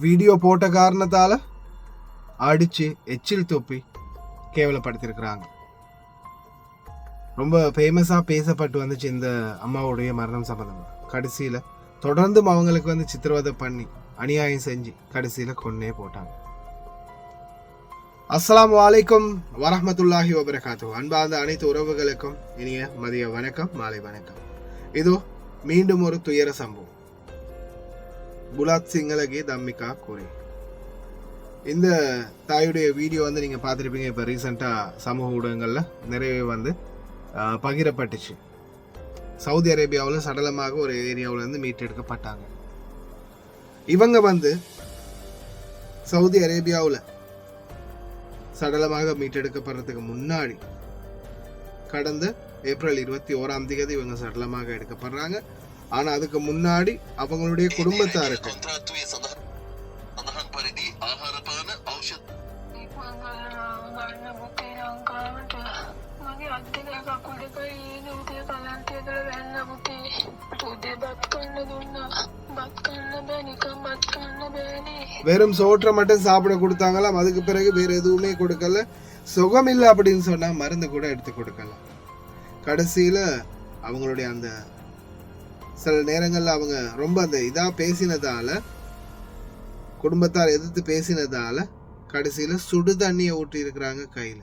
Video போட்ட காரணத்தால் அடித்து எச்சில் தொப்பி கேவலப்படுத்தியிருக்கிறாங்க. ரொம்ப ஃபேமஸாக பேசப்பட்டு வந்துச்சு இந்த அம்மாவுடைய மரணம் சம்பந்தமாக. கடைசியில் தொடர்ந்தும் அவங்களுக்கு சித்திரவதை பண்ணி அநியாயம் செஞ்சு கடைசியில் கொன்னே போட்டாங்க. அஸ்ஸலாமு அலைக்கும் வரஹ்மத்துல்லாஹி வபரகாத்து. அன்பார்ந்த அனைத்து உறவுகளுக்கும் இனிய மதிய வணக்கம், மாலை வணக்கம். இதோ மீண்டும் ஒரு துயர சம்பவம். புலாத் சிங்களகி தம்மிகா கூறி இந்த தாயுடைய வீடியோ நீங்கள் பார்த்துருப்பீங்க. இப்போ ரீசெண்டாக சமூக ஊடகங்களில் நிறைய பகிரப்பட்டுச்சு. சவுதி அரேபியாவில் சடலமாக ஒரு ஏரியாவிலேருந்து மீட்டெடுக்கப்பட்டாங்க. இவங்க சவுதி அரேபியாவில் சடலமாக மீட்டெடுக்கப்படுறதுக்கு முன்னாடி கடந்த ஏப்ரல் 21 இவங்க சடலமாக எடுக்கப்படுறாங்க. ஆனா அதுக்கு முன்னாடி அவங்களுடைய குடும்பத்தாருக்கு வெறும் சோற்றை மட்டும் சாப்பிட கொடுத்தாங்களாம். அதுக்கு பிறகு வேற எதுவுமே கொடுக்கல. சுகம் இல்லை அப்படின்னு சொன்னா மருந்து கூட எடுத்து கொடுக்கல. கடைசியில அவங்களுடைய அந்த சில நேரங்கள்ல அவங்க ரொம்ப அந்த இதா பேசினதால, குடும்பத்தார் எதிர்த்து பேசினதால கடைசியில சுடு தண்ணியை ஊட்டி இருக்கிறாங்க கையில.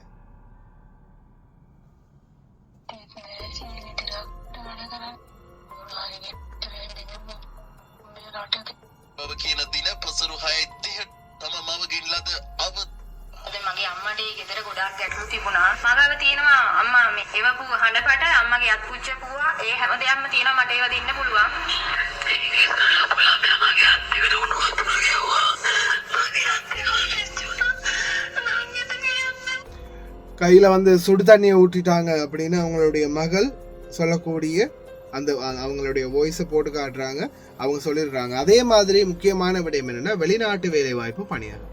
මගේ අම්මට ගෙදර ගොඩාක් ගැටලු තිබුණා. මගාව තියෙනවා අම්මා මේ එවපු හඬපට අම්මගේ අත් පුච්චපුවා ඒ හැම දෙයක්ම තියෙනවා. මට ඒව දෙන්න පුළුවන්. கையில சுடு தண்ணியை ஊட்டிட்டாங்க அப்படின்னு அவங்களுடைய மகள் சொல்லக்கூடிய அந்த அவங்களுடைய வாய்ஸை போட்டு காட்டுறாங்க. அவங்க சொல்லிடுறாங்க. அதே மாதிரி முக்கியமான விடயம் என்னன்னா, வெளிநாட்டு வேலை வாய்ப்பு பணியாளர்.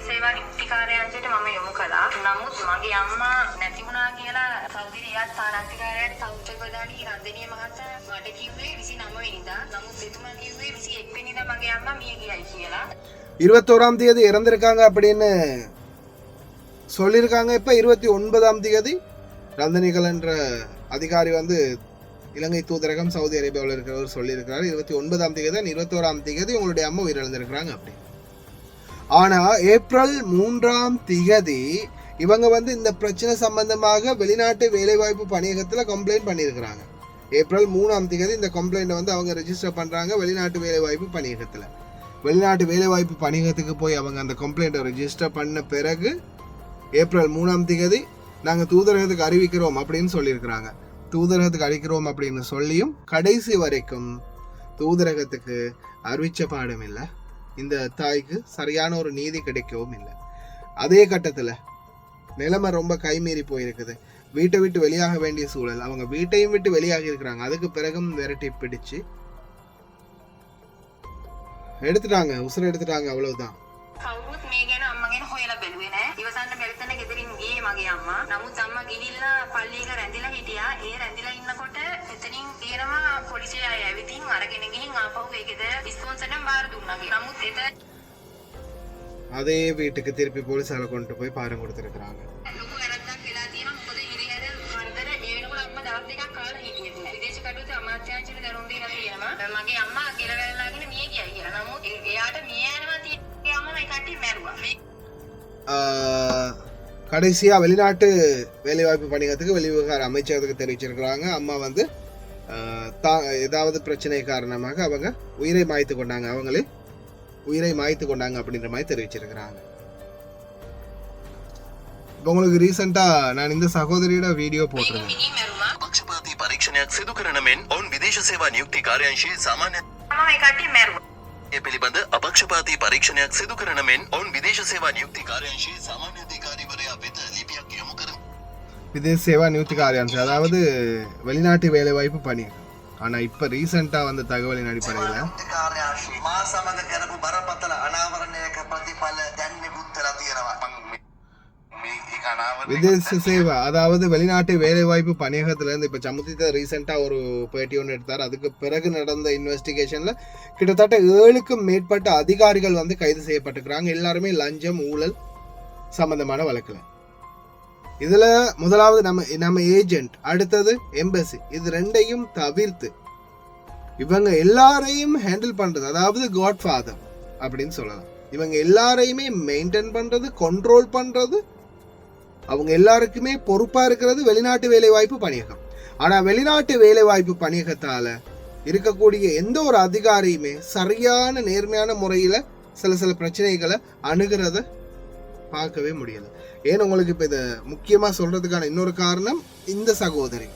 සේවා නිතිකාරයන්ට මම යොමු කළා. නමුත් මගේ අම්මා නැති වුණා කියලා සෞදි රියාද් තානාන්තිකාරයාට සෞත්‍ය ප්‍රධානී රන්දනීය මහතා මට කිව්වේ 29 වෙනිදා. නමුත් එතුමා කිව්වේ 21 වෙනිදා මගේ අම්මා මිය ගියයි කියලා. 21 இறந்திருக்காங்க அப்படின்னு சொல்லியிருக்காங்க. இப்போ 29 ரந்தனிகள் என்ற அதிகாரி இலங்கை தூதரகம் சவுதி அரேபியாவில் இருக்கிறவர் சொல்லியிருக்கிறார். 29 21 உங்களுடைய அம்மா உயிரிழந்திருக்கிறாங்க அப்படி. ஆனா ஏப்ரல் 3 இவங்க இந்த பிரச்சனை சம்பந்தமாக வெளிநாட்டு வேலைவாய்ப்பு பணியகத்துல கம்ப்ளைண்ட் பண்ணியிருக்கிறாங்க. ஏப்ரல் 3 இந்த கம்ப்ளைண்ட் அவங்க ரெஜிஸ்டர் பண்றாங்க வெளிநாட்டு வேலைவாய்ப்பு பணியகத்துல. வெளிநாட்டு வேலைவாய்ப்பு பணியகத்துக்கு போய் அவங்க அந்த கம்ப்ளைண்ட்டை ரெஜிஸ்டர் பண்ண பிறகு ஏப்ரல் 3 நாங்க தூதரகத்துக்கு அறிவிக்கிறோம் அப்படின்னு சொல்லியிருக்கிறாங்க. தூதரகத்துக்கு அறிவிக்கிறோம் அப்படின்னு சொல்லியும் கடைசி வரைக்கும் தூதரகத்துக்கு அறிவிச்ச பாடம் இல்லை. இந்த தாய்க்கு சரியான ஒரு நீதி கிடைக்கவும் இல்லை. அதே கட்டத்தில் நிலைமை ரொம்ப கைமீறி போயிருக்குது. வீட்டை விட்டு வெளியாக வேண்டிய சூழல். அவங்க வீட்டையும் விட்டு வெளியாகி இருக்கிறாங்க. அதுக்கு பிறகும் விரட்டி பிடிச்சு எடுத்துட்டாங்க, உசுர எடுத்துட்டாங்க. அவ்வளவுதான். කවුරුත් මේ ගැන අම්මා ගැන හොයලා බැලුවේ නැහැ. ඉවසන්න බැරි තැන ගෙදරින් ගියේ මගේ අම්මා. නමුත් අම්මා ගිහිල්ලා පල්ලියක රැඳිලා හිටියා. ඒ රැඳිලා ඉන්නකොට එතනින් කියනවා පොලිසිය අය ඇවිතින් අරගෙන ගිහින් ආපහු ඒ ගෙදර ස්පොන්සර්ටම් බාර දුන්නා කියලා. නමුත් එතන அதே வீட்டுக்கு திருப்பி போலீஸால கொண்டு போய் பாரம் கொடுத்துருக்காங்க. ලොකු වැරද්දක් වෙලා තියෙනවා. මොකද හිරිහැර වන්දර ඒ වෙනකොට අම්මා දවස් දෙකක් කාලා හිටියේ නෑ. විදේශ කටයුතු අමාත්‍යාංශයට දරුම් දීලා තියෙනවා. මගේ අම්මා ගෙලවැල්ලාගෙන මිය ගියා කියලා. නමුත් එයාට මිය යනවා கடைசியா வெளிநாட்டு வேலைவாய்ப்பு பணியகத்துக்கு வெளிவிவகார அமைச்சகத்துக்கு தெரிவிச்சிருக்கிறாங்க. அம்மா ஏதாவது பிரச்சனை காரணமாக அவங்க உயிரை மாய்த்து கொண்டாங்க, அவங்களே உயிரை மாய்த்து கொண்டாங்க அப்படின்ற மாதிரி தெரிவிச்சிருக்கிறாங்க. உங்களுக்கு ரீசெண்டா நான் இந்த சகோதரியோட வீடியோ போட்டிருந்தேன். පක්ෂපාතී පරීක්ෂණයක් සිදු කරන මෙන් ඔවුන් විදේශ සේවා නියුක්ති කාර්යාංශයේ සාමාන්‍ය ඒ පිළිබඳ අපක්ෂපාතී පරීක්ෂණයක් සිදු කරන මෙන් ඔවුන් විදේශ සේවා නියුක්ති කාර්යාංශයේ සාමාන්‍ය අධිකාරිවරයා වෙත ලිපියක් යොමු කරමු. விதேச சேவா நியூத்தி காரியான்ஸ், அதாவது வெளிநாட்டு வேலை வாய்ப்பு பணியகம். ஆனா இப்ப ரீசெண்டா வந்த தகவலின் அடிப்படையில் விதேச சேவை, அதாவது வெளிநாட்டு வேலைவாய்ப்பு பணியகத்துல இருந்து இப்ப சமுத்திர ரீசெண்டா ஒரு பேட்டி ஒன்று எடுத்தார். அதுக்கு பிறகு நடந்த இன்வெஸ்டிகேஷன்ல கிட்டத்தட்ட 7க்கும் மேற்பட்ட அதிகாரிகள் வந்து கைது செய்யப்பட்டிருக்கிறாங்க. எல்லாருமே லஞ்சம் ஊழல் சம்பந்தமான வழக்குல. இதுல முதலாவது நம்ம ஏஜென்ட், அடுத்தது எம்பசி, இது ரெண்டையும் தவிர்த்து இவங்க எல்லாரையும் ஹேண்டில் பண்றது, அதாவது காட்ஃபாதர் அப்படின்னு சொல்லலாம். இவங்க எல்லாரையுமே மெயின்டைன் பண்றது, கண்ட்ரோல் பண்றது, அவங்க எல்லாருக்குமே பொறுப்பா இருக்கிறது வெளிநாட்டு வேலைவாய்ப்பு பணியகம். ஆனா வெளிநாட்டு வேலைவாய்ப்பு பணியகத்தால இருக்கக்கூடிய எந்த ஒரு அதிகாரியுமே சரியான நேர்மையான முறையில சில பிரச்சனைகளை அணுகிறத பார்க்கவே முடியல. ஏன் உங்களுக்கு இப்ப இதை முக்கியமா சொல்றதுக்கான இன்னொரு காரணம், இந்த சகோதரி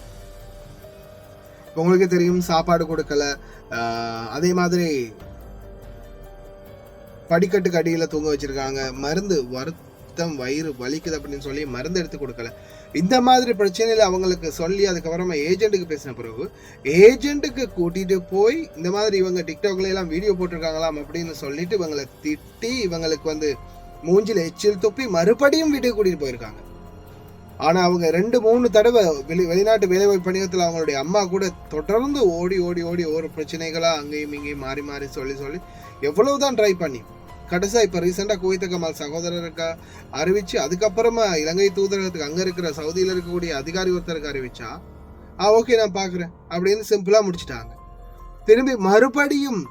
உங்களுக்கு தெரியும் சாப்பாடு கொடுக்கல, அதே மாதிரி படிக்கட்டுக்கு அடியில தூங்க வச்சிருக்காங்க, மருந்து வருத்தம் வயிறு வலிக்குது அப்படின்னு சொல்லி மருந்து எடுத்து கொடுக்கல. இந்த மாதிரி பிரச்சனையில அவங்களுக்கு சொல்லி அதுக்கப்புறமா ஏஜென்ட்டுக்கு பேசின பிறகு ஏஜென்ட்டுக்கு கூட்டிட்டு போய் இந்த மாதிரி இவங்க டிக்டாக்ல எல்லாம் வீடியோ போட்டிருக்காங்களாம் அப்படின்னு சொல்லிட்டு இவங்களை திட்டி இவங்களுக்கு வந்து மூஞ்சில எச்சில் துப்பி மறுபடியும் வீட்டுக்கு கூட்டிட்டு போயிருக்காங்க. ஆனா அவங்க 2-3 தடவை வெளிநாட்டு வேலைவாய்ப்பு பணியகத்தில் அவங்களுடைய அம்மா கூட தொடர்ந்து ஓடி ஒரு பிரச்சனைகளா அங்கேயும் இங்கேயும் மாறி சொல்லி எவ்வளவுதான் ட்ரை பண்ணி கடைசியா இப்ப ரீசெண்டா குவைத்த கமால் சகோதரருக்கு அறிவிச்சு அதுக்கப்புறமா இலங்கை தூதரகத்துக்கு அங்க இருக்கிற சவுதியில இருக்கக்கூடிய அதிகாரி ஒருத்தருக்கு அறிவிச்சா ஓகே நான் பாக்குறேன் அப்படின்னு சிம்பிளா முடிச்சுட்டாங்க. திரும்பி மறுபடியும்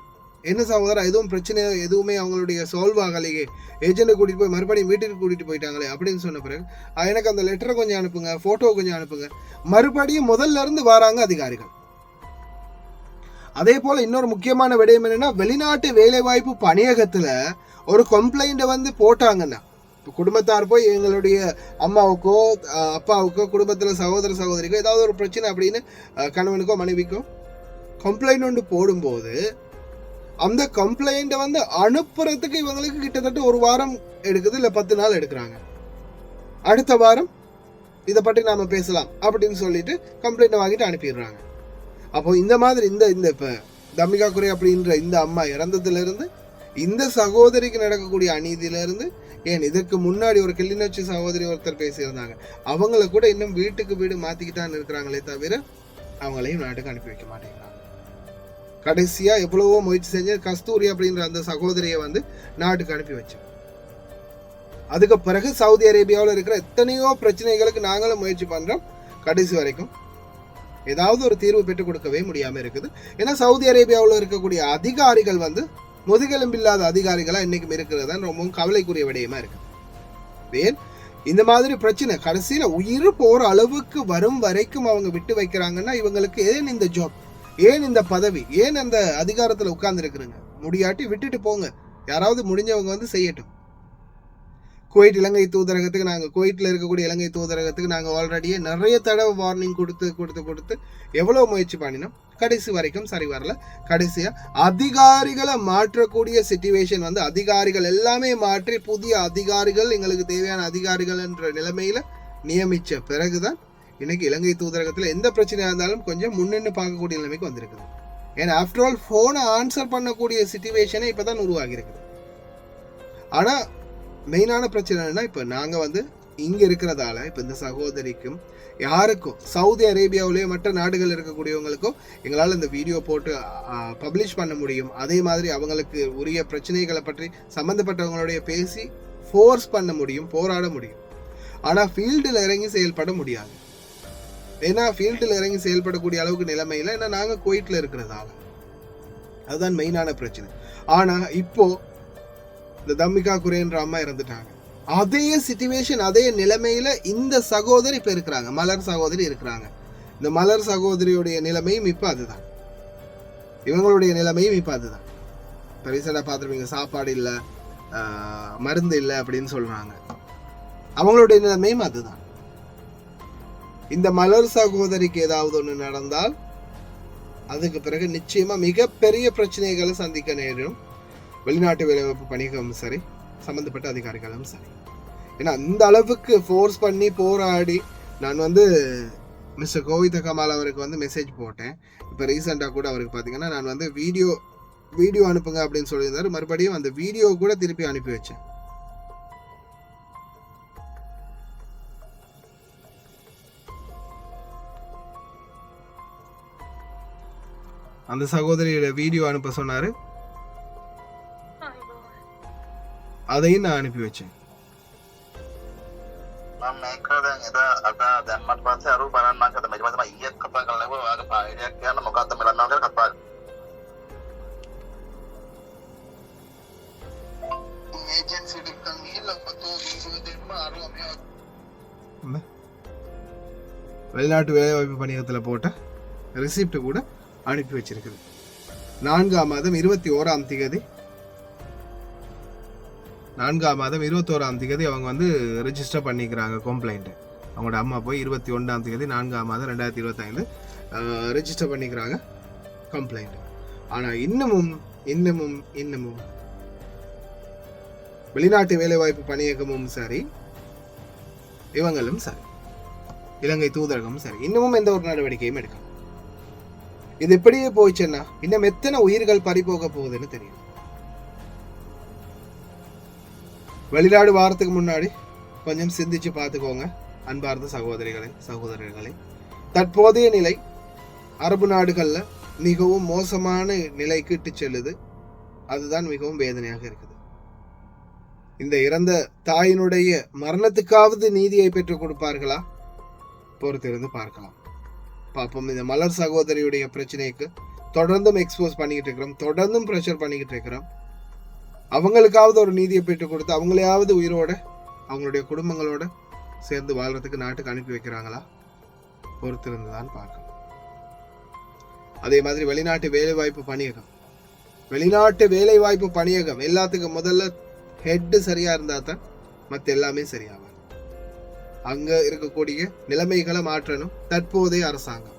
என்ன சகோதரா எதுவும் பிரச்சனை எதுவுமே அவங்களுடைய சால்வ் ஆகலையே, ஏஜென்ட் கூட்டிட்டு போய் மறுபடியும் வீட்டுக்கு கூட்டிட்டு போயிட்டாங்களே அப்படின்னு சொன்ன பிறகு எனக்கு அந்த லெட்டரை கொஞ்சம் அனுப்புங்க, போட்டோ கொஞ்சம் அனுப்புங்க, மறுபடியும் முதல்ல இருந்து வராங்க அதிகாரிகள். அதே போல இன்னொரு முக்கியமான விடயம் என்னன்னா, வெளிநாட்டு வேலைவாய்ப்பு பணியகத்துல ஒரு கம்ப்ளைண்ட் வந்து போட்டாங்கன்னா, குடும்பத்தார் போய் எங்களுடைய அம்மாவுக்கோ அப்பாவுக்கோ குடும்பத்துல சகோதர சகோதரிக்கோ ஏதாவது ஒரு பிரச்சனை அப்படின்னு கணவனுக்கோ மனைவிக்கோ கம்ப்ளைண்ட் ஒன்று போடும்போது அந்த கம்ப்ளைண்ட்டை வந்து அனுப்புறதுக்கு இவங்களுக்கு கிட்டத்தட்ட 1 வாரம் எடுக்குது, இல்ல 10 நாள் எடுக்கிறாங்க. அடுத்த வாரம் இதை பற்றி நாம பேசலாம் அப்படின்னு சொல்லிட்டு கம்ப்ளைண்ட் வாங்கிட்டு அனுப்பிடுறாங்க. அப்போ இந்த மாதிரி இந்த இப்ப தம்மிகா குரே அப்படின்ற இந்த அம்மா இறந்ததுல இருந்து, இந்த சகோதரிக்கு நடக்கக்கூடிய அநீதியில இருந்து, ஏன் இதற்கு முன்னாடி ஒரு கிளிநொச்சி சகோதரி ஒருத்தர் பேசியிருந்தாங்க, அவங்கள கூட இன்னும் வீட்டுக்கு வீடு மாத்திக்கிட்டான்னு இருக்கிறாங்களே தவிர அவங்களையும் நாட்டுக்கு அனுப்பி வைக்க மாட்டேங்கிறாங்க. கடைசியா எவ்வளவோ முயற்சி செஞ்சு கஸ்தூரி அப்படின்ற அந்த சகோதரியை வந்து நாட்டுக்கு அனுப்பி வச்சோம். அதுக்கு பிறகு சவுதி அரேபியாவில் இருக்கிற எத்தனையோ பிரச்சனைகளுக்கு நாங்களும் முயற்சி பண்றோம், கடைசி வரைக்கும் ஏதாவது ஒரு தீர்வு பெற்றுக் கொடுக்கவே முடியாம இருக்குது. ஏன்னா சவுதி அரேபியாவில் இருக்கக்கூடிய அதிகாரிகள் வந்து முதுகெலும்பில்லாத அதிகாரிகளா இன்னைக்கும் இருக்கிறது ரொம்பவும் கவலைக்குரிய விடயமா இருக்கு. ஏன் இந்த மாதிரி பிரச்சனை கடைசியில உயிர் போற அளவுக்கு வரும் வரைக்கும் அவங்க விட்டு வைக்கிறாங்கன்னா இவங்களுக்கு ஏன் இந்த ஜாப், ஏன் இந்த பதவி, ஏன் அந்த அதிகாரத்துல உட்கார்ந்து இருக்கிறாங்க? முடியாட்டி விட்டுட்டு போங்க, யாராவது முடிஞ்சவங்க வந்து செய்யட்டும். குவைட் இலங்கை தூதரகத்துக்கு குவைட்ல இருக்கக்கூடிய இலங்கை தூதரகத்துக்கு நாங்கள் ஆல்ரெடியே நிறைய தடவை வார்னிங் கொடுத்து எவ்வளவு முயற்சி பண்ணினோம், கடைசி வரைக்கும் சரி வரல. கடைசியா அதிகாரிகளை மாற்றக்கூடிய சிச்சுவேஷன் வந்து அதிகாரிகள் எல்லாமே மாற்றி புதிய அதிகாரிகள் எங்களுக்கு தேவையான அதிகாரிகள் என்ற நிலைமையில நியமிச்ச பிறகுதான் இன்னைக்கு இலங்கை தூதரகத்துல எந்த பிரச்சனையா இருந்தாலும் கொஞ்சம் முன்னென்னு பார்க்கக்கூடிய நிலைமைக்கு வந்திருக்குது. ஏன்னா ஆஃப்டர் ஆல் போனை ஆன்சர் பண்ணக்கூடிய சிச்சுவேஷனே இப்பதான் உருவாகி இருக்குது. ஆனா மெயினான பிரச்சனை என்னன்னா, இப்ப நாங்க வந்து இங்க இருக்கிறதால இப்ப இந்த சகோதரிக்கும் யாருக்கும் சவுதி அரேபியாவிலேயே மற்ற நாடுகள் இருக்கக்கூடியவங்களுக்கும் எங்களால் இந்த வீடியோ போட்டு பப்ளிஷ் பண்ண முடியும். அதே மாதிரி அவங்களுக்கு உரிய பிரச்சனைகளை பற்றி சம்பந்தப்பட்டவங்களுடைய பேசி ஃபோர்ஸ் பண்ண முடியும், போராட முடியும். ஆனா ஃபீல்டில் இறங்கி செயல்பட முடியாது. ஏன்னா ஃபீல்டில் இறங்கி செயல்படக்கூடிய அளவுக்கு நிலைமையில ஏன்னா நாங்க குவைட்ல இருக்கிறதால அதுதான் மெயினான பிரச்சனை. ஆனா இப்போ இந்த தம்மிகா குரேன்ற அம்மா இறந்துட்டாங்க, அதே சிச்சுவேஷன் அதே நிலைமையில இந்த சகோதரி இப்ப இருக்கிறாங்க, மலர் சகோதரி இருக்கிறாங்க. இந்த மலர் சகோதரியுடைய நிலைமையும் இப்ப அதுதான், இவங்களுடைய நிலைமையும் இப்ப அதுதான். இப்ப ரீசெண்டா பார்த்துருப்பீங்க, சாப்பாடு இல்லை, மருந்து இல்லை அப்படின்னு சொல்றாங்க. அவங்களுடைய நிலைமையும் அதுதான். இந்த மலர் சகோதரிக்கு ஏதாவது ஒன்று நடந்தால் அதுக்கு பிறகு நிச்சயமா மிகப்பெரிய பிரச்சனைகளை சந்திக்க நேரும். வெளிநாட்டு வேலைவாய்ப்பு பணிகளும் சரி, சம்பந்தப்பட்ட அதிகாரிகளும் சரி. ஏன்னா அந்த அளவுக்கு ஃபோர்ஸ் பண்ணி போராடி நான் வந்து மிஸ்டர் கோவிந்த கமால் அவருக்கு வந்து மெசேஜ் போட்டேன். இப்போ ரீசெண்டாக கூட அவருக்கு பார்த்தீங்கன்னா நான் வந்து வீடியோ அனுப்புங்க அப்படின்னு சொல்லியிருந்தாரு. மறுபடியும் அந்த வீடியோ கூட திருப்பி அனுப்பி வச்சேன். அந்த சகோதரியோட வீடியோ அனுப்ப சொன்னாரு, அதையும் நான் அனுப்பி வச்சேன். வெளிநாட்டு வேலைவாய்ப்பு பணியகத்தில் போட்ட ரிசிப்ட் கூட அனுப்பி வச்சிருக்குது. 4ஆம் மாதம் 21ஆம் தேதி அவங்க வந்து ரெஜிஸ்டர் பண்ணிக்கிறாங்க கம்ப்ளைண்ட். அவங்களோட அம்மா போய் 21ஆம் தேதி 4ஆம் மாதம் 2025 ரெஜிஸ்டர் பண்ணிக்கிறாங்க கம்ப்ளைண்ட். ஆனால் இன்னமும் வெளிநாட்டு வேலைவாய்ப்பு பணியகமும் சரி, இவங்களும் சரி, இலங்கை தூதரகமும் சரி, இன்னமும் எந்த ஒரு நடவடிக்கையும் எடுக்கணும். இது எப்படியே போயிடுச்சுன்னா இன்னும் எத்தனை உயிர்கள் பறிபோக போகுதுன்னு தெரியும். வெளிநாடு வாரத்துக்கு முன்னாடி கொஞ்சம் சிந்திச்சு பார்த்துக்கோங்க அன்பார்ந்த சகோதரர்களே. தற்போதைய நிலை அரபு நாடுகள்ல மிகவும் மோசமான நிலைக்கு இட்டு செல்லுது. அதுதான் மிகவும் வேதனையாக இருக்குது. இந்த இறந்த தாயினுடைய மரணத்துக்காவது நீதியை பெற்றுக் கொடுப்பார்களா? பொறுத்திருந்து பார்க்கலாம். பார்ப்போம். இந்த மலர் சகோதரியுடைய பிரச்சனைக்கு தொடர்ந்தும் எக்ஸ்போஸ் பண்ணிக்கிட்டு இருக்கிறோம், தொடர்ந்தும் ப்ரெஷர் பண்ணிக்கிட்டு இருக்கிறோம். அவங்களுக்காவது ஒரு நீதியை பெற்றுக் கொடுத்து அவங்களையாவது உயிரோட அவங்களுடைய குடும்பங்களோட சேர்ந்து வாழ்றதுக்கு நாட்டுக்கு அனுப்பி வைக்கிறாங்களா? பொறுத்திருந்துதான் பார்க்கணும். அதே மாதிரி வெளிநாட்டு வேலைவாய்ப்பு பணியகம் எல்லாத்துக்கும் முதல்ல ஹெட் சரியா இருந்தா தான் மற்ற எல்லாமே சரியாகும். அங்க இருக்கக்கூடிய நிலைமைகளை மாற்றணும் தற்போதைய அரசாங்கம்.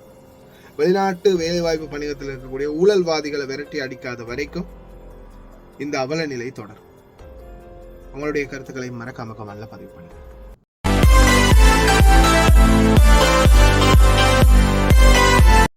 வெளிநாட்டு வேலைவாய்ப்பு பணியகத்தில் இருக்கக்கூடிய ஊழல்வாதிகளை விரட்டி அடிக்காத வரைக்கும் இந்த அவல நிலை தொடரும். உங்களுடைய கருத்துக்களை மறக்காம கமெண்ட்ல பதிவு பண்ணுங்க.